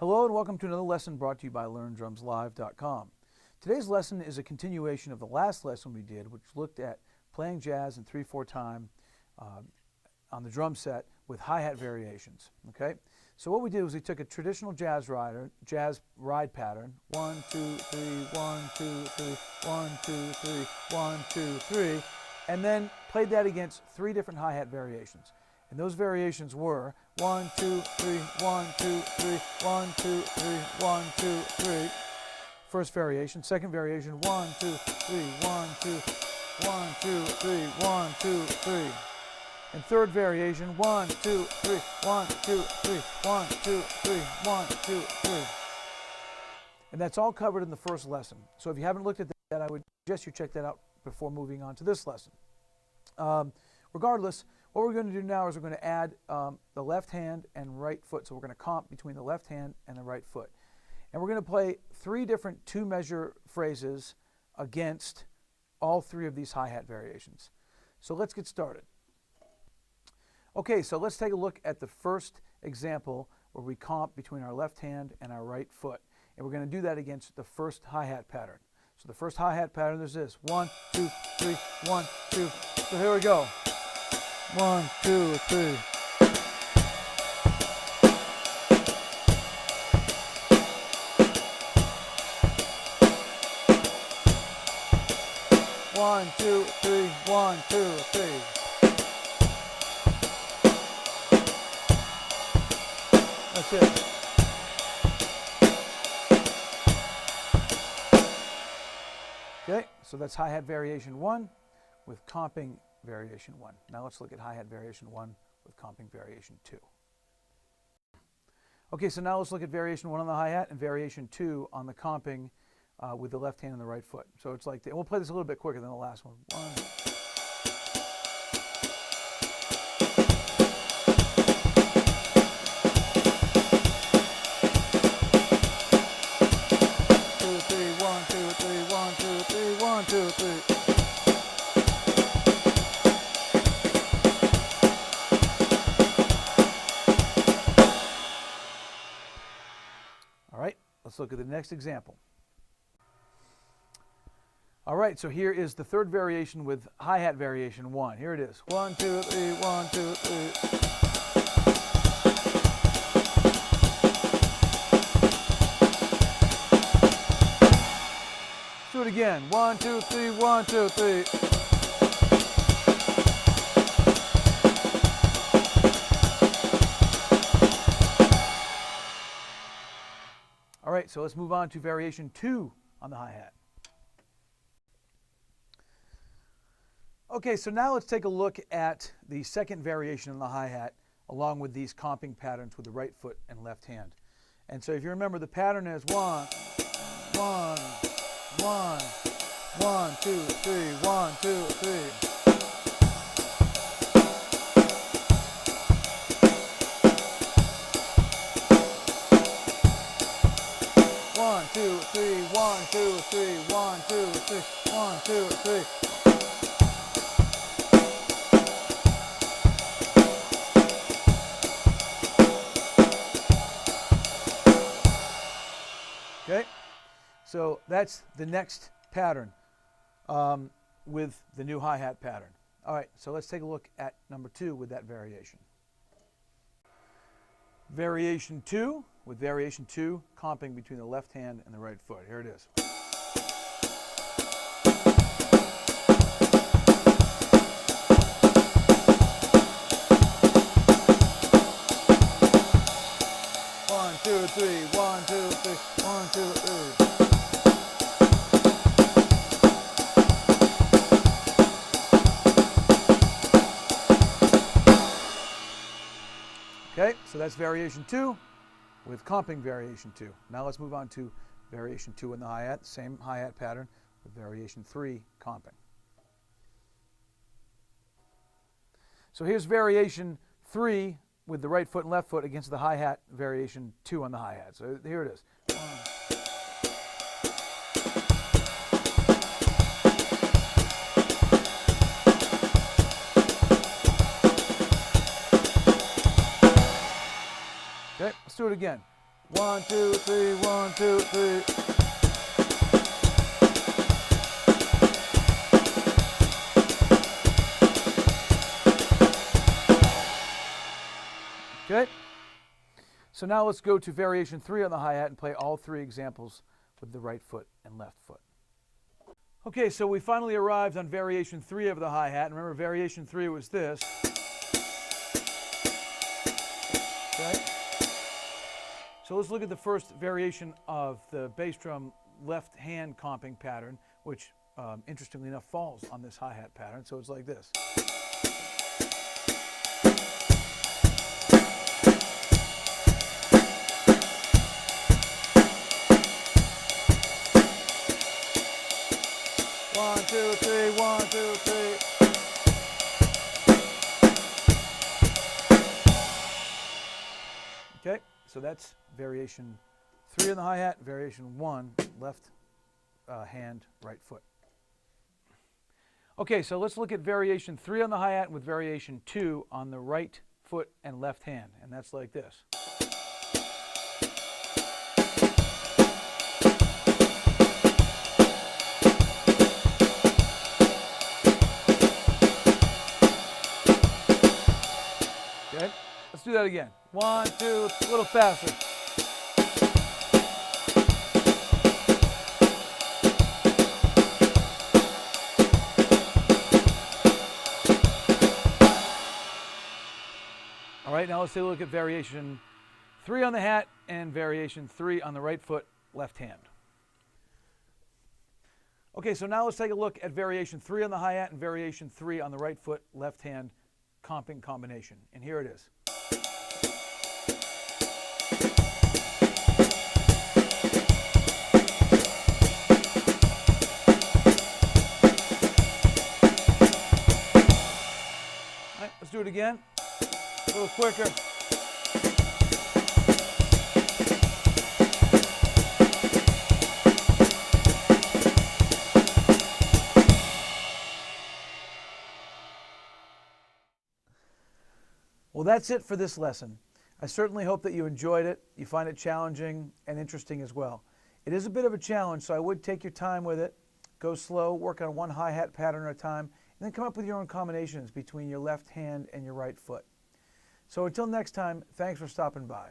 Hello and welcome to another lesson brought to you by LearnDrumsLive.com. Today's lesson is a continuation of the last lesson we did, which looked at playing jazz in 3/4 time on the drum set with hi-hat variations. Okay, so what we did was we took a traditional jazz ride pattern, 1, 2, 3, 1, 2, 3, 1, 2, 3, 1, 2, 3, and then played that against 3 different hi-hat variations. And those variations were 1, 2, 3, 1, 2, 3, 1, 2, 3, 1, 2, 3. First variation. Second variation, 1, 2, 3, 1, 2, 1, 2, 3, 1, 2, 3. And third variation, 1, 2, 3, 1, 2, 3, 1, 2, 3, 1, 2, 3. And that's all covered in the first lesson. So if you haven't looked at that, I would suggest you check that out before moving on to this lesson. Regardless, what we're going to do now is we're going to add the left hand and right foot. So we're going to comp between the left hand and the right foot. And we're going to play 3 different 2-measure phrases against all 3 of these hi-hat variations. So let's get started. Okay, so let's take a look at the first example where we comp between our left hand and our right foot. And we're going to do that against the first hi-hat pattern. So the first hi-hat pattern is this: 1, 2, 3, 1, 2. So here we go. 1, 2, 3. One, two, three, 1, 2, 3. That's it. Okay, so that's hi-hat variation 1 with comping variation 1. Now let's look at hi-hat variation 1 with comping variation 2. Okay, so now let's look at variation 1 on the hi-hat and variation 2 on the comping with the left hand and the right foot. So it's like, and we'll play this a little bit quicker than the last one. 1. 2, 3, 1, 2, 3, 1, 2, 3, 1, 2, 3. All right, let's look at the next example. All right, so here is the third variation with hi-hat variation 1. Here it is. 1, 2, 3, 1, 2, 3. Let's do it again. 1, 2, 3, 1, 2, 3. All right, so let's move on to variation 2 on the hi-hat. Okay, so now let's take a look at the second variation on the hi-hat along with these comping patterns with the right foot and left hand. And so if you remember, the pattern is 1, 1, 1, 1, 2, 3, 1, 2, 3. 1, 2, 3, 1, 2, 3, 1, 2, 3, 1, 2, 3. Okay, so that's the next pattern with the new hi-hat pattern. All right, so let's take a look at number 2 with that variation. Variation 2 with variation 2 comping between the left hand and the right foot. Here it is. One, two, three, 1, 2, 3, 1, 2, 3. Okay, so that's variation 2 with comping variation 2. Now let's move on to variation 2 in the hi-hat, same hi-hat pattern with variation 3 comping. So here's variation 3 with the right foot and left foot against the hi-hat variation 2 on the hi-hat. So here it is. 1. Okay, let's do it again. 1, 2, 3, 1, 2, 3. Okay. So now let's go to variation 3 on the hi-hat and play all 3 examples with the right foot and left foot. Okay, so we finally arrived on variation 3 of the hi-hat. Remember, variation 3 was this. Okay. So let's look at the first variation of the bass drum left hand comping pattern, which interestingly enough falls on this hi-hat pattern. So it's like this. One, two, three, 1, 2, 3. Okay, so that's variation 3 on the hi-hat, variation 1, left hand, right foot. Okay, so let's look at variation 3 on the hi-hat with variation 2 on the right foot and left hand, and that's like this. Okay, let's do that again. 1, 2, a little faster. All right, now let's take a look at variation 3 on the hat and variation 3 on the right foot, left hand. Okay, so now let's take a look at variation 3 on the hi-hat and variation 3 on the right foot, left hand comping combination. And here it is. All right, let's do it again. A little quicker. Well, that's it for this lesson. I certainly hope that you enjoyed it. You find it challenging and interesting as well. It is a bit of a challenge, so I would take your time with it. Go slow, work on one hi-hat pattern at a time, and then come up with your own combinations between your left hand and your right foot. So until next time, thanks for stopping by.